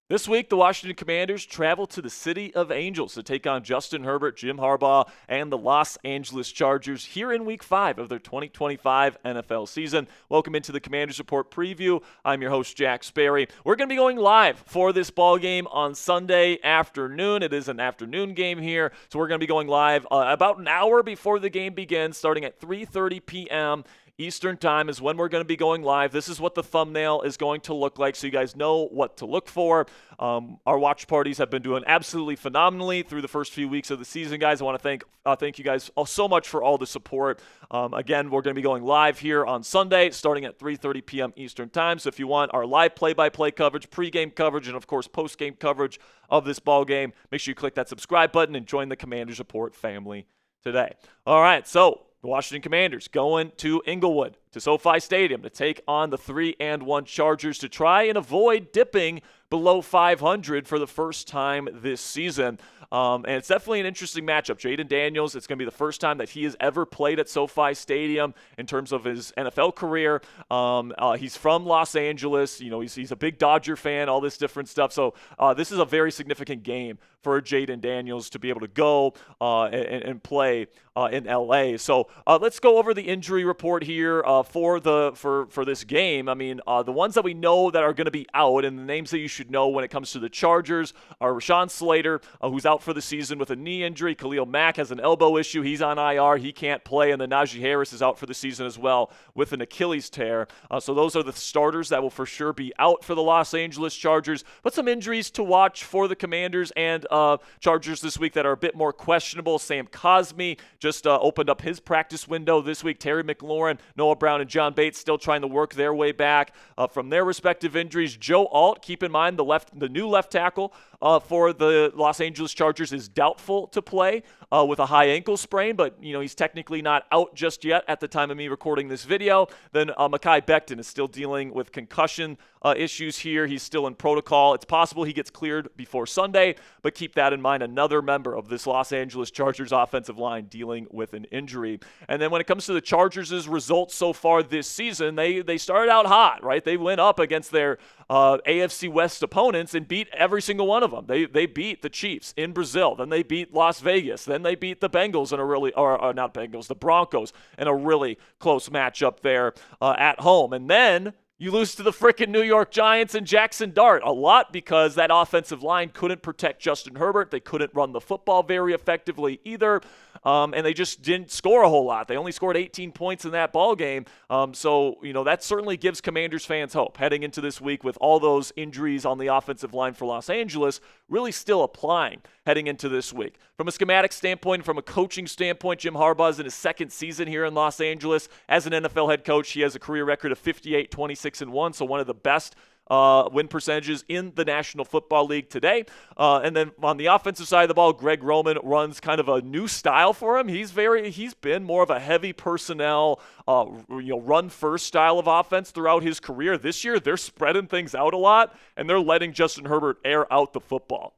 This week, the Washington Commanders travel to the City of Angels to take on Justin Herbert, Jim Harbaugh, and the Los Angeles Chargers here in Week 5 of their 2025 NFL season. Welcome into the Commanders Report preview. I'm your host, Jack Sperry. We're going to be going live for this ball game on Sunday afternoon. It is an afternoon game here, so we're going to be going live about an hour before the game begins, starting at 3:30 p.m. Eastern time is when we're going to be going live. This is what the thumbnail is going to look like, so you guys know what to look for. Our watch parties have been doing absolutely phenomenally through the first few weeks of the season, guys. I want to thank you guys all so much for all the support. Again, we're going to be going live here on Sunday, starting at 3:30 p.m. Eastern time. So if you want our live play-by-play coverage, pregame coverage, and of course post-game coverage of this ball game, make sure you click that subscribe button and join the Commanders Report family today. All right, so the Washington Commanders going to Inglewood, to SoFi Stadium, to take on the 3-1 Chargers to try and avoid dipping below 500 for the first time this season. And it's definitely an interesting matchup. Jayden Daniels, it's going to be the first time that he has ever played at SoFi Stadium in terms of his NFL career. He's from Los Angeles. You know, he's a big Dodger fan, all this different stuff. So this is a very significant game for Jayden Daniels to be able to go and play in LA. So let's go over the injury report here for this game. I mean, the ones that we know that are going to be out and the names that you should know when it comes to the Chargers are Rashawn Slater, who's out for the season with a knee injury. Khalil Mack has an elbow issue. He's on IR. He can't play. And then Najee Harris is out for the season as well with an Achilles tear. So those are the starters that will for sure be out for the Los Angeles Chargers. But some injuries to watch for the Commanders and Chargers this week that are a bit more questionable. Sam Cosmi just opened up his practice window this week. Terry McLaurin, Noah Brown, and John Bates still trying to work their way back from their respective injuries. Joe Alt, keep in mind the new left tackle for the Los Angeles Chargers is doubtful to play with a high ankle sprain, but he's technically not out just yet at the time of me recording this video. Then Mekhi Becton is still dealing with concussion issues here. He's still in protocol. It's possible he gets cleared before Sunday, but keep that in mind. Another member of this Los Angeles Chargers offensive line dealing with an injury. And then when it comes to the Chargers' results so far this season, they started out hot, right? They went up against their AFC West opponents and beat every single one of them. They beat the Chiefs in Brazil. Then they beat Las Vegas. Then they beat the Bengals in a really, or not Bengals, the Broncos in a really close matchup there at home. And then you lose to the frickin' New York Giants and Jackson Dart a lot because that offensive line couldn't protect Justin Herbert. They couldn't run the football very effectively either, and they just didn't score a whole lot. They only scored 18 points in that ball game. So that certainly gives Commanders fans hope heading into this week with all those injuries on the offensive line for Los Angeles really still applying heading into this week. From a schematic standpoint, from a coaching standpoint, Jim Harbaugh is in his second season here in Los Angeles. As an NFL head coach, he has a career record of 58-26-1, so one of the best win percentages in the National Football League today. And then on the offensive side of the ball, Greg Roman runs kind of a new style for him. He's been more of a heavy personnel, run first style of offense throughout his career. This year, they're spreading things out a lot and they're letting Justin Herbert air out the football.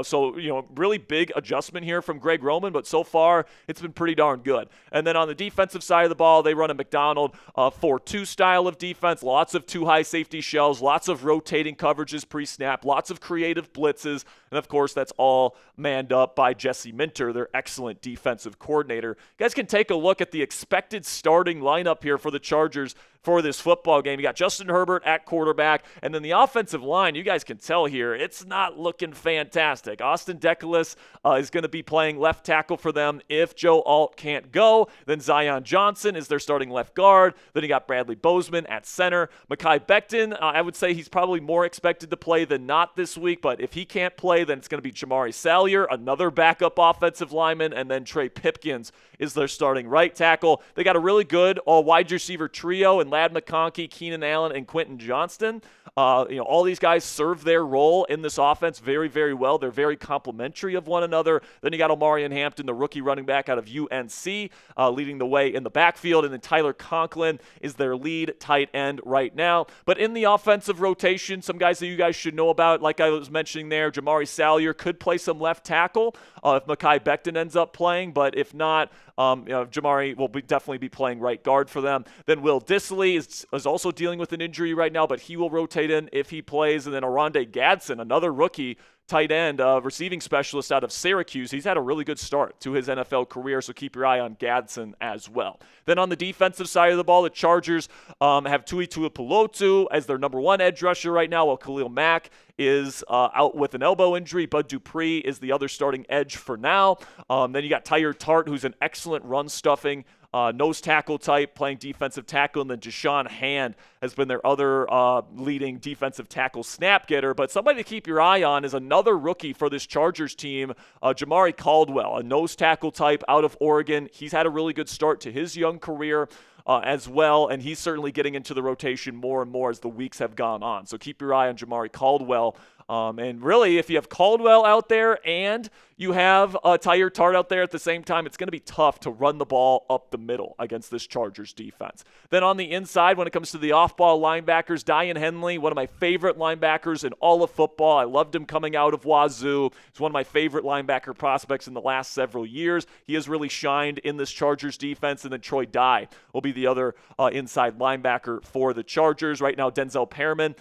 So, really big adjustment here from Greg Roman, but so far it's been pretty darn good. And then on the defensive side of the ball, they run a McDonald 4-2 style of defense, lots of two high safety shells, lots of rotating coverages pre-snap, lots of creative blitzes, and of course that's all manned up by Jesse Minter, their excellent defensive coordinator. You guys can take a look at the expected starting lineup here for the Chargers for this football game. You got Justin Herbert at quarterback, and then the offensive line, you guys can tell here, it's not looking fantastic. Austin Deculus is going to be playing left tackle for them if Joe Alt can't go. Then Zion Johnson is their starting left guard. Then you got Bradley Bozeman at center. Mekhi Becton, I would say he's probably more expected to play than not this week, but if he can't play, then it's going to be Jamari Salyer, another backup offensive lineman, and then Trey Pipkins is their starting right tackle. They got a really good wide receiver trio in Ladd McConkey, Keenan Allen, and Quentin Johnston. All these guys serve their role in this offense very, very well. They're very complementary of one another. Then you got Omarion Hampton, the rookie running back out of UNC, leading the way in the backfield. And then Tyler Conklin is their lead tight end right now. But in the offensive rotation, some guys that you guys should know about, like I was mentioning there, Jamari Salyer could play some left tackle if Mekhi Becton ends up playing. But if not, Jamari will definitely be playing right guard for them. Then Will Dissly is also dealing with an injury right now, but he will rotate in if he plays. And then Oronde Gadsden, another rookie tight end, receiving specialist out of Syracuse. He's had a really good start to his NFL career, so keep your eye on Gadsden as well. Then on the defensive side of the ball, the Chargers have Tui Tuipulotu as their number one edge rusher right now, while Khalil Mack is out with an elbow injury. Bud Dupree is the other starting edge for now. Then you got Tyler Tart, who's an excellent run-stuffing nose tackle type, playing defensive tackle, and then Deshaun Hand has been their other leading defensive tackle snap getter. But somebody to keep your eye on is another rookie for this Chargers team, Jamari Caldwell, a nose tackle type out of Oregon. He's had a really good start to his young career as well, and he's certainly getting into the rotation more and more as the weeks have gone on. So keep your eye on Jamari Caldwell. And really, if you have Caldwell out there and you have Tyler Tart out there at the same time, it's going to be tough to run the ball up the middle against this Chargers defense. Then on the inside, when it comes to the off-ball linebackers, Dian Henley, one of my favorite linebackers in all of football. I loved him coming out of Wazoo. He's one of my favorite linebacker prospects in the last several years. He has really shined in this Chargers defense. And then Troy Dye will be the other inside linebacker for the Chargers. Right now, Denzel Pearman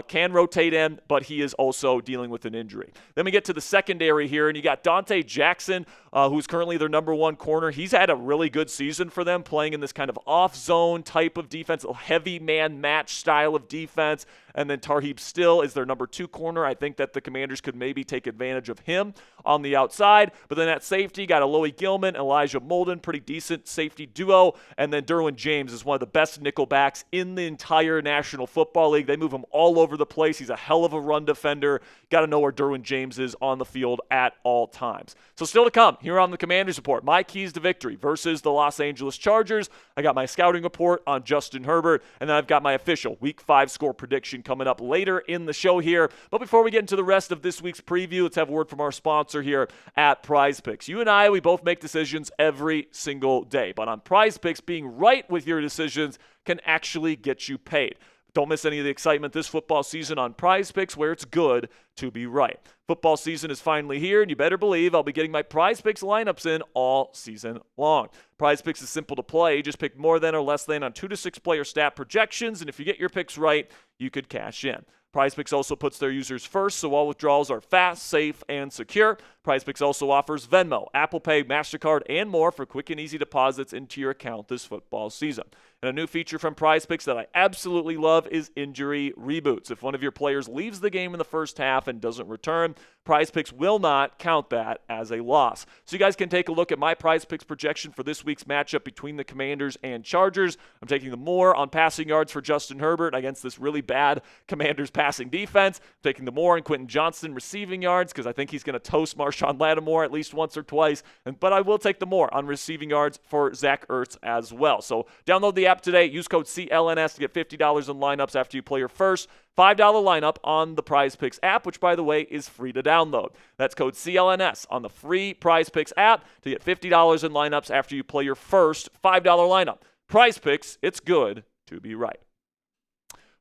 can rotate in, but he is also dealing with an injury. Then we get to the secondary here, and you got Dante Jackson, who's currently their number one corner. He's had a really good season for them, playing in this kind of off-zone type of defense, a heavy man match style of defense. And then Tarheeb Still is their number two corner. I think that the Commanders could maybe take advantage of him on the outside. But then at safety, got Alohi Gilman, Elijah Molden, pretty decent safety duo. And then Derwin James is one of the best nickelbacks in the entire National Football League. They move him all over the place. He's a hell of a run defender. Got to know where Derwin James is on the field at all times. So still to come here on the Commanders Report, my keys to victory versus the Los Angeles Chargers. I got my scouting report on Justin Herbert, and then I've got my official Week 5 score prediction coming up later in the show here. But before we get into the rest of this week's preview, let's have a word from our sponsor here at PrizePicks. You and I, we both make decisions every single day. But on PrizePicks, being right with your decisions can actually get you paid. Don't miss any of the excitement this football season on PrizePicks, where it's good to be right. Football season is finally here, and you better believe I'll be getting my PrizePicks lineups in all season long. PrizePicks is simple to play. Just pick more than or less than on 2 to 6 player stat projections, and if you get your picks right, you could cash in. PrizePicks also puts their users first, so all withdrawals are fast, safe, and secure. PrizePicks also offers Venmo, Apple Pay, MasterCard, and more for quick and easy deposits into your account this football season. And a new feature from PrizePicks that I absolutely love is injury reboots. If one of your players leaves the game in the first half and doesn't return, PrizePicks will not count that as a loss. So you guys can take a look at my PrizePicks projection for this week's matchup between the Commanders and Chargers. I'm taking the more on passing yards for Justin Herbert against this really bad Commanders passing defense. I'm taking the more on Quentin Johnston receiving yards because I think he's going to toast Marshon Lattimore at least once or twice. But I will take the more on receiving yards for Zach Ertz as well. So download the app today. Use code CLNS to get $50 in lineups after you play your first $5 lineup on the PrizePicks app, which, by the way, is free to download. That's code CLNS on the free PrizePicks app to get $50 in lineups after you play your first $5 lineup. PrizePicks, it's good to be right.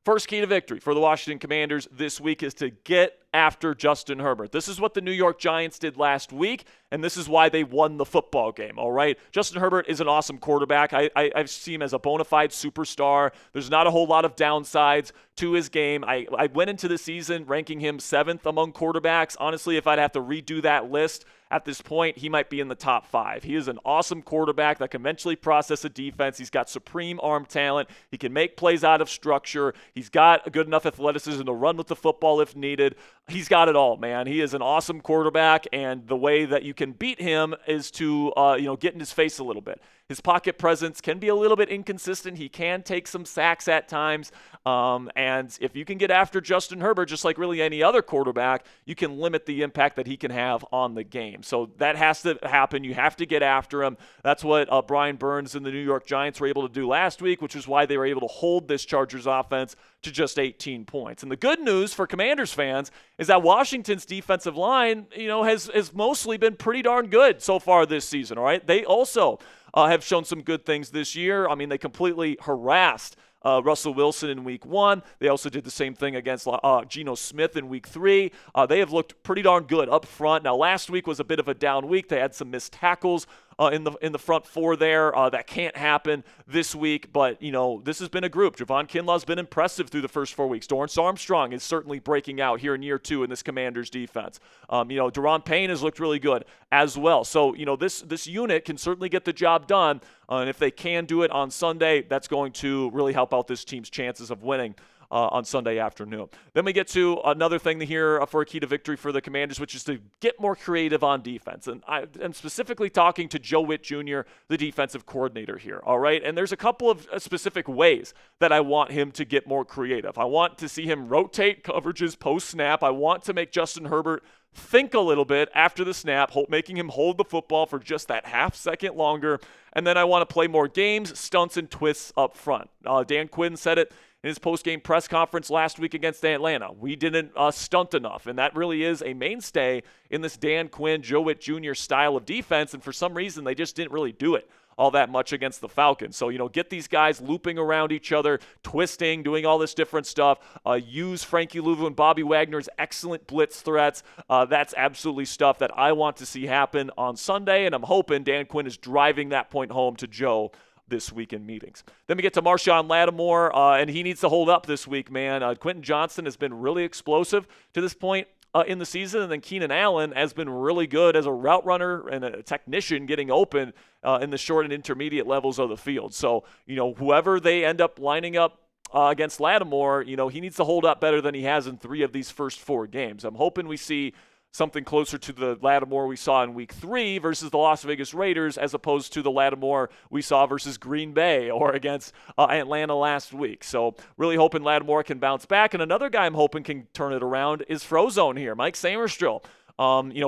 First key to victory for the Washington Commanders this week is to get after Justin Herbert. This is what the New York Giants did last week, and this is why they won the football game, all right? Justin Herbert is an awesome quarterback. I see him as a bona fide superstar. There's not a whole lot of downsides to his game. I went into the season ranking him 7th among quarterbacks. Honestly, if I'd have to redo that list at this point, he might be in the top 5. He is an awesome quarterback that can mentally process a defense. He's got supreme arm talent. He can make plays out of structure. He's got a good enough athleticism to run with the football if needed. He's got it all, man. He is an awesome quarterback, and the way that you can beat him is to get in his face a little bit. His pocket presence can be a little bit inconsistent. He can take some sacks at times. And if you can get after Justin Herbert, just like really any other quarterback, you can limit the impact that he can have on the game. So that has to happen. You have to get after him. That's what Brian Burns and the New York Giants were able to do last week, which is why they were able to hold this Chargers offense to just 18 points. And the good news for Commanders fans is that Washington's defensive line, has mostly been pretty darn good so far this season, all right? They also have shown some good things this year. I mean, they completely harassed Russell Wilson in week 1. They also did the same thing against Geno Smith in week 3. They have looked pretty darn good up front. Now, last week was a bit of a down week. They had some missed tackles in the front four there. That can't happen this week, but, this has been a group. Javon Kinlaw has been impressive through the first 4 weeks. Dorrance Armstrong is certainly breaking out here in year 2 in this Commanders defense. Daron Payne has looked really good as well. So, this unit can certainly get the job done. And if they can do it on Sunday, that's going to really help out this team's chances of winning on Sunday afternoon. Then we get to another thing here for a key to victory for the Commanders, which is to get more creative on defense. And I am specifically talking to Joe Witt Jr., the defensive coordinator here, all right? And there's a couple of specific ways that I want him to get more creative. I want to see him rotate coverages post-snap. I want to make Justin Herbert think a little bit after the snap, making him hold the football for just that half second longer. And then I want to play more games, stunts, and twists up front. Dan Quinn said it in his post-game press conference last week against Atlanta. We didn't stunt enough, and that really is a mainstay in this Dan Quinn, Joe Witt Jr. style of defense, and for some reason they just didn't really do it all that much against the Falcons. So, get these guys looping around each other, twisting, doing all this different stuff. Use Frankie Louvu and Bobby Wagner's excellent blitz threats. That's absolutely stuff that I want to see happen on Sunday, and I'm hoping Dan Quinn is driving that point home to Joe this week in meetings. Then we get to Marshon Lattimore, and he needs to hold up this week, man. Quentin Johnston has been really explosive to this point in the season, and then Keenan Allen has been really good as a route runner and a technician getting open in the short and intermediate levels of the field. So, whoever they end up lining up against Lattimore, he needs to hold up better than he has in 3 of these first 4 games. I'm hoping we see something closer to the Lattimore we saw in week 3 versus the Las Vegas Raiders, as opposed to the Lattimore we saw versus Green Bay or against Atlanta last week. So really hoping Lattimore can bounce back. And another guy I'm hoping can turn it around is Frozone here, Mike Sainristil.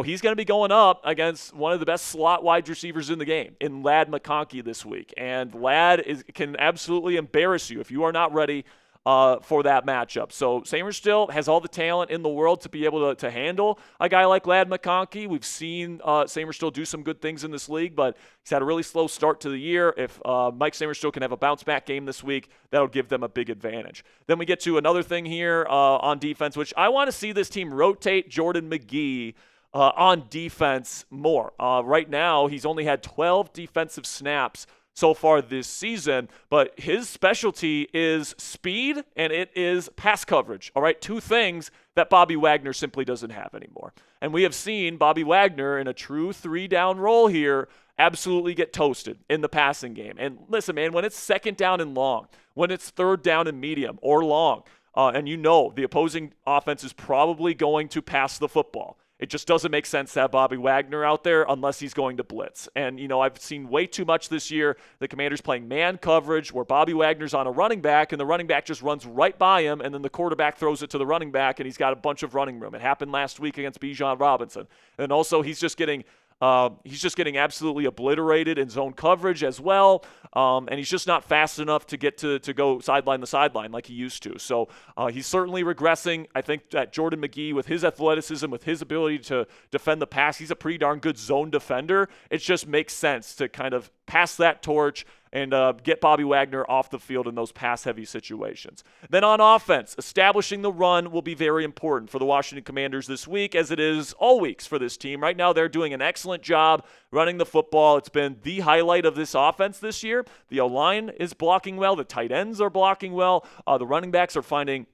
He's going to be going up against one of the best slot wide receivers in the game in Ladd McConkey this week. And Ladd can absolutely embarrass you if you are not ready for that matchup. So Sainristil has all the talent in the world to be able to handle a guy like Ladd McConkey. We've seen Sainristil do some good things in this league, but he's had a really slow start to the year. If Mike Sainristil can have a bounce-back game this week, that'll give them a big advantage. Then we get to another thing here on defense, which I want to see this team rotate Jordan Magee on defense more. Right now, he's only had 12 defensive snaps so far this season, but his specialty is speed and it is pass coverage. All right, 2 things that Bobby Wagner simply doesn't have anymore. And we have seen Bobby Wagner in a true 3-down role here absolutely get toasted in the passing game. And listen, man, when it's 2nd down and long, when it's 3rd down and medium or long, and the opposing offense is probably going to pass the football, it just doesn't make sense to have Bobby Wagner out there unless he's going to blitz. And, I've seen way too much this year. The Commanders playing man coverage where Bobby Wagner's on a running back and the running back just runs right by him, and then the quarterback throws it to the running back and he's got a bunch of running room. It happened last week against Bijan Robinson. And also he's just getting absolutely obliterated in zone coverage as well, and he's just not fast enough to get to go sideline to sideline like he used to. So he's certainly regressing. I think that Jordan Magee, with his athleticism, with his ability to defend the pass, he's a pretty darn good zone defender. It just makes sense to kind of pass that torch and get Bobby Wagner off the field in those pass-heavy situations. Then on offense, establishing the run will be very important for the Washington Commanders this week, as it is all weeks for this team. Right now, they're doing an excellent job running the football. It's been the highlight of this offense this year. The O-line is blocking well. The tight ends are blocking well. The running backs are finding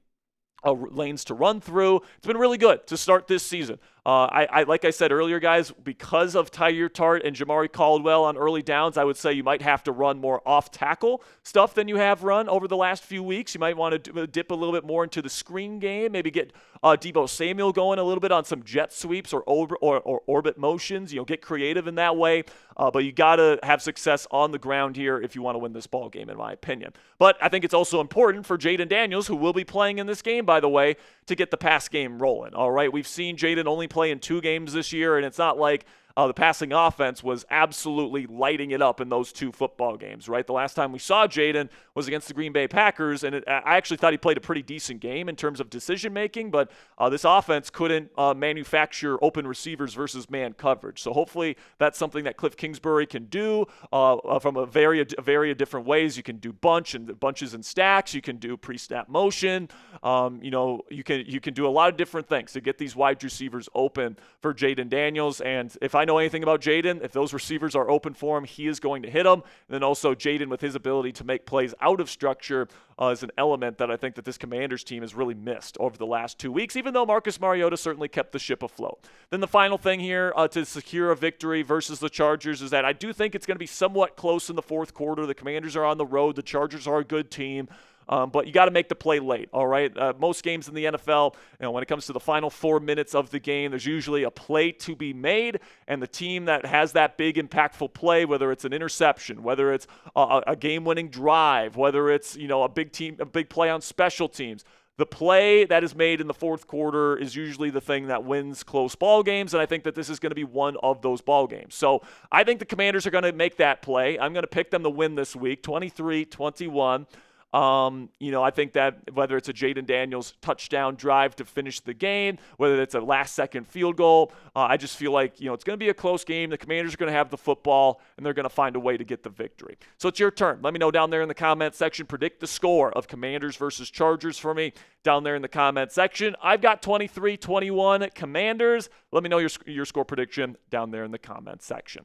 lanes to run through. It's been really good to start this season Like I said earlier, guys, because of Tyre Tart and Jamari Caldwell on early downs, I would say you might have to run more off-tackle stuff than you have run over the last few weeks. You might want to dip a little bit more into the screen game, maybe get Deebo Samuel going a little bit on some jet sweeps or orbit motions. Get creative in that way. But you got to have success on the ground here if you want to win this ball game, in my opinion. But I think it's also important for Jayden Daniels, who will be playing in this game, by the way, to get the pass game rolling. All right, we've seen Jayden only play in 2 games this year, and it's not like the passing offense was absolutely lighting it up in those 2 football games, right? The last time we saw Jayden was against the Green Bay Packers, and I actually thought he played a pretty decent game in terms of decision-making, but this offense couldn't manufacture open receivers versus man coverage. So hopefully that's something that Cliff Kingsbury can do from a variety of different ways. You can do bunches and stacks. You can do pre-snap motion. You can do a lot of different things to get these wide receivers open for Jayden Daniels. And if I know anything about Jayden, if those receivers are open for him, he is going to hit them. And then also Jayden, with his ability to make plays out of structure, is an element that I think that this Commanders team has really missed over the last 2 weeks, even though Marcus Mariota certainly kept the ship afloat. Then the final thing here to secure a victory versus the Chargers is that I do think it's going to be somewhat close in the fourth quarter. The Commanders are on the road. The Chargers are a good team. But you got to make the play late, all right? Most games in the NFL, when it comes to the final 4 minutes of the game, there's usually a play to be made, and the team that has that big, impactful play, whether it's an interception, whether it's a game-winning drive, whether it's a big play on special teams, the play that is made in the fourth quarter is usually the thing that wins close ball games, and I think that this is going to be one of those ball games. So I think the Commanders are going to make that play. I'm going to pick them to win this week, 23-21. I think that whether it's a Jayden Daniels touchdown drive to finish the game, whether it's a last-second field goal, I just feel like, it's going to be a close game. The Commanders are going to have the football, and they're going to find a way to get the victory. So it's your turn. Let me know down there in the comment section. Predict the score of Commanders versus Chargers for me down there in the comment section. I've got 23-21 Commanders. Let me know your score prediction down there in the comment section.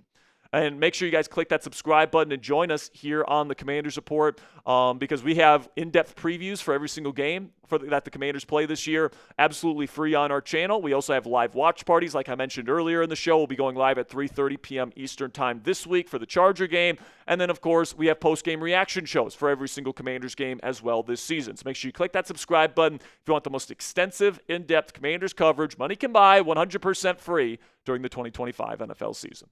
And make sure you guys click that subscribe button and join us here on the Commanders Report because we have in-depth previews for every single game that the Commanders play this year, absolutely free on our channel. We also have live watch parties, like I mentioned earlier in the show. We'll be going live at 3:30 p.m. Eastern Time this week for the Charger game. And then, of course, we have post-game reaction shows for every single Commanders game as well this season. So make sure you click that subscribe button if you want the most extensive, in-depth Commanders coverage money can buy, 100% free during the 2025 NFL season.